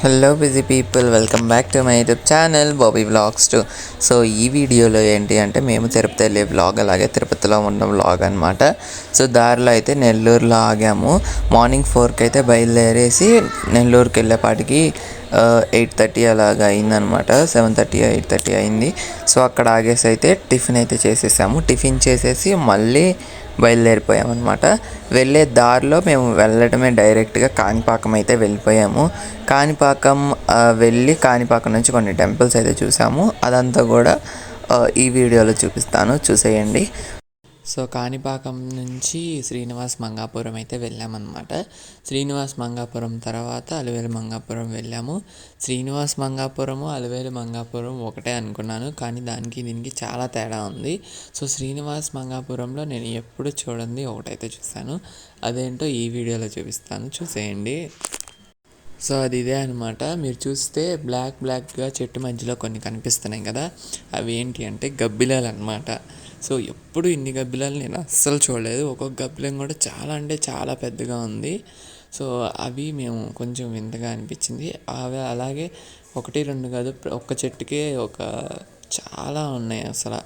Hello busy people, welcome back to my YouTube channel Bobby vlogs 2. So ఈ వీడియోలో ఏంటి అంటే మేము తిరుపతి వెళ్ళే వ్లాగ్, అలాగే తిరుపతిలో ఉన్న వ్లాగ్ అనమాట. సో దారిలో అయితే నెల్లూరులో ఆగాము. మార్నింగ్ 4కి అయితే బయలుదేరేసి నెల్లూరుకి వెళ్ళేపాటికి 8:30 అలాగా అయిందనమాట. 7:30 8:30 అయింది. సో అక్కడ ఆగేసి అయితే టిఫిన్ అయితే చేసేసాము. టిఫిన్ చేసేసి మళ్ళీ బయలుదేరిపోయామన్నమాట. వెళ్ళే దారిలో మేము వెళ్ళడమే డైరెక్ట్గా కాణిపాకం అయితే వెళ్ళిపోయాము. కాణిపాకం వెళ్ళి కాణిపాకం నుంచి కొన్ని టెంపుల్స్ అయితే చూసాము. అదంతా కూడా ఈ వీడియోలో చూపిస్తాను, చూసేయండి. సో కాణిపాకం నుంచి శ్రీనివాస్ మంగాపురం అయితే వెళ్ళామన్నమాట. శ్రీనివాస్ మంగాపురం తర్వాత అలివేలు మంగాపురం వెళ్ళాము. శ్రీనివాస్ మంగాపురము అలివేలు మంగాపురం ఒకటే అనుకున్నాను, కానీ దానికి దీనికి చాలా తేడా ఉంది. సో శ్రీనివాస్ మంగాపురంలో నేను ఎప్పుడు చూడండి ఒకటైతే చూస్తాను, అదేంటో ఈ వీడియోలో చూపిస్తాను, చూసేయండి. సో అది ఇదే అనమాట. మీరు చూస్తే బ్లాక్గా చెట్టు మధ్యలో కొన్ని కనిపిస్తున్నాయి కదా, అవి ఏంటి అంటే గబ్బిలాలు అనమాట. సో ఎప్పుడు ఇన్ని గబ్బిలాలు నేను అస్సలు చూడలేదు. ఒక్కొక్క గబ్బిలం కూడా చాలా అంటే చాలా పెద్దగా ఉంది. సో అవి మేము కొంచెం వింతగా అనిపించింది. అవి అలాగే 1-2 కాదు, ఒక్క చెట్టుకే చాలా ఉన్నాయి అసలు.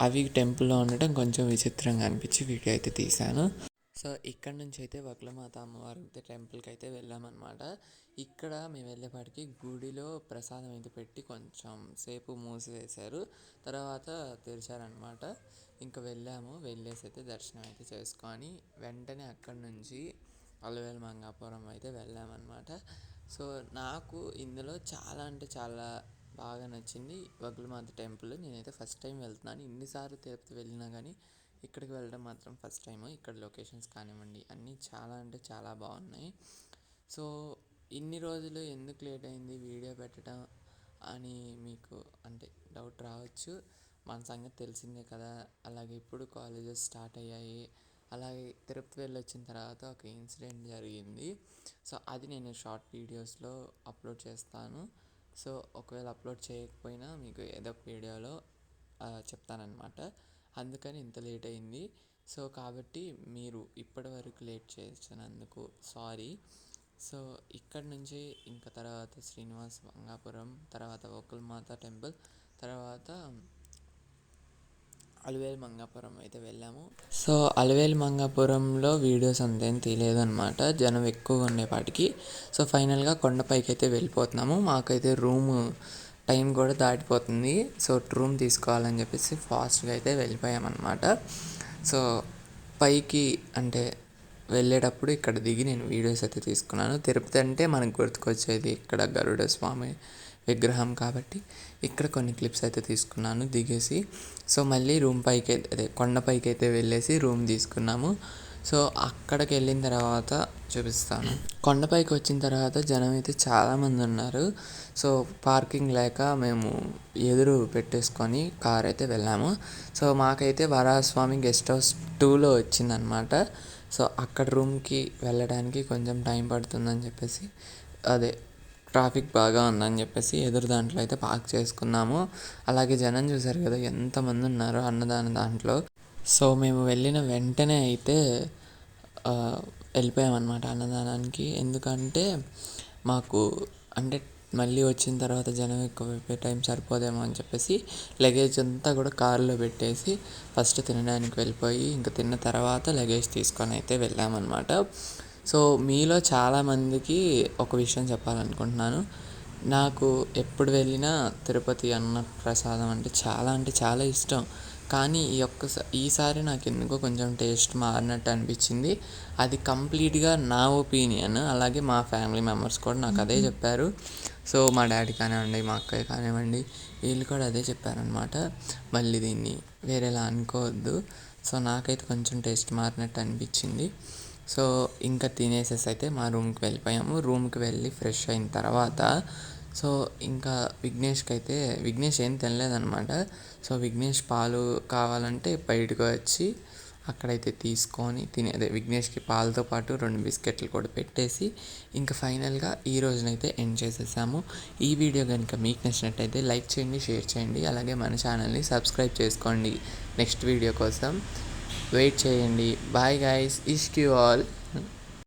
అవి టెంపుల్లో ఉండటం కొంచెం విచిత్రంగా అనిపించి వీడియో అయితే తీశాను. సో ఇక్కడ నుంచి అయితే వకులమాత అమ్మవారి టెంపుల్కి అయితే వెళ్ళామన్నమాట. ఇక్కడ మేము వెళ్ళేపాటికి గుడిలో ప్రసాదం అయితే పెట్టి కొంచెం సేపు మూసివేశారు, తర్వాత తెరిచారనమాట. ఇంకా వెళ్ళేసి అయితే దర్శనం అయితే చేసుకొని వెంటనే అక్కడి నుంచి అలివేలు మంగాపురం అయితే వెళ్ళామన్నమాట. సో నాకు ఇందులో చాలా అంటే చాలా బాగా నచ్చింది వకులమాత టెంపుల్. నేనైతే ఫస్ట్ టైం వెళ్తున్నాను. ఇన్నిసార్లు తిరుపతి వెళ్ళినా కానీ ఇక్కడికి వెళ్ళడం మాత్రం ఫస్ట్ టైం. ఇక్కడ లొకేషన్స్ కానివ్వండి అన్నీ చాలా అంటే చాలా బాగున్నాయి. సో ఇన్ని రోజులు ఎందుకు లేట్ అయింది వీడియో పెట్టడం అని మీకు అంటే డౌట్ రావచ్చు. మన సంగతి తెలిసిందే కదా. అలాగే ఇప్పుడు కాలేజెస్ స్టార్ట్ అయ్యాయి. అలాగే తిరుపతి వెళ్ళి వచ్చిన తర్వాత ఒక ఇన్సిడెంట్ జరిగింది. సో అది నేను షార్ట్ వీడియోస్లో అప్లోడ్ చేస్తాను. సో ఒకవేళ అప్లోడ్ చేయకపోయినా మీకు ఏదో ఒక వీడియోలో చెప్తానన్నమాట. అందుకని ఇంత లేట్ అయింది. సో కాబట్టి మీరు ఇప్పటివరకు లేట్ చేసినందుకు సారీ. సో ఇక్కడ నుంచి ఇంకా తర్వాత శ్రీనివాస్ మంగాపురం, తర్వాత వకులమాత టెంపుల్, తర్వాత అలివేలు మంగాపురం అయితే వెళ్ళాము. సో అలివేలు మంగాపురంలో వీడియోస్ అంతేం తీయలేదు అనమాట, జనం ఎక్కువగా ఉండేపాటికి. సో ఫైనల్గా కొండపైకి అయితే వెళ్ళిపోతున్నాము. మాకైతే టైం కూడా దాటిపోతుంది. సో రూమ్ తీసుకోవాలని చెప్పేసి ఫాస్ట్గా అయితే వెళ్ళిపోయామన్నమాట. సో పైకి అంటే వెళ్ళేటప్పుడు ఇక్కడ దిగి నేను వీడియోస్ అయితే తీసుకున్నాను. తిరుపతి అంటే మనకు గుర్తుకొచ్చేది ఇక్కడ గరుడ స్వామి విగ్రహం కాబట్టి ఇక్కడ కొన్ని క్లిప్స్ అయితే తీసుకున్నాను దిగేసి. సో మళ్ళీ కొండపైకి అయితే వెళ్ళేసి రూమ్ తీసుకున్నాము. సో అక్కడికి వెళ్ళిన తర్వాత చూపిస్తాను. కొండపైకి వచ్చిన తర్వాత జనం అయితే చాలామంది ఉన్నారు. సో పార్కింగ్ లేక మేము ఎదురు పెట్టేసుకొని కార్ అయితే వెళ్ళాము. సో మాకైతే వరాహస్వామి గెస్ట్ హౌస్ 2లో వచ్చిందనమాట. సో అక్కడ రూమ్కి వెళ్ళడానికి కొంచెం టైం పడుతుందని చెప్పేసి, ట్రాఫిక్ బాగా ఉందని చెప్పేసి ఎదురు దాంట్లో అయితే పార్క్ చేసుకున్నాము. అలాగే జనం చూసారు కదా ఎంతమంది ఉన్నారో అన్నదాన దాంట్లో. సో మేము వెళ్ళిన వెంటనే అయితే వెళ్ళిపోయామన్నమాట అన్నదానానికి. ఎందుకంటే మాకు అంటే మళ్ళీ వచ్చిన తర్వాత జనం ఎక్కువ టైం సరిపోదేమో అని చెప్పేసి లగేజ్ అంతా కూడా కారులో పెట్టేసి ఫస్ట్ తినడానికి వెళ్ళిపోయి ఇంకా తిన్న తర్వాత లగేజ్ తీసుకొని అయితే వెళ్ళామన్నమాట. సో మీలో చాలామందికి ఒక విషయం చెప్పాలనుకుంటున్నాను. నాకు ఎప్పుడు వెళ్ళినా తిరుపతి అన్న ప్రసాదం అంటే చాలా ఇష్టం. కానీ ఈసారి నాకు ఎందుకో కొంచెం టేస్ట్ మారినట్టు అనిపించింది. అది కంప్లీట్గా నా ఒపీనియన్. అలాగే మా ఫ్యామిలీ మెంబర్స్ కూడా నాకు అదే చెప్పారు. సో మా డాడీ కానివ్వండి, మా అక్కయ్య కానివ్వండి, వీళ్ళు కూడా అదే చెప్పారనమాట. మళ్ళీ దీన్ని వేరేలా అనుకోవద్దు. సో నాకైతే కొంచెం టేస్ట్ మారినట్టు అనిపించింది. సో ఇంకా తినేసేసి అయితే మా రూమ్కి వెళ్ళిపోయాము. రూమ్కి వెళ్ళి ఫ్రెష్ అయిన తర్వాత సో ఇంకా విఘ్నేష్ ఏం తినలేదనమాట. సో విఘ్నేష్ పాలు కావాలంటే బయటకు వచ్చి అక్కడైతే తీసుకొని విఘ్నేష్కి పాలతో పాటు 2 బిస్కెట్లు కూడా పెట్టేసి ఇంకా ఫైనల్గా ఈ రోజునైతే ఎండ్ చేసేసాము. ఈ వీడియో కనుక మీకు నచ్చినట్టయితే లైక్ చేయండి, షేర్ చేయండి, అలాగే మన ఛానల్ని సబ్స్క్రైబ్ చేసుకోండి. నెక్స్ట్ వీడియో కోసం వెయిట్ చేయండి. బాయ్ గైస్, ఇష్క్ యూ ఆల్.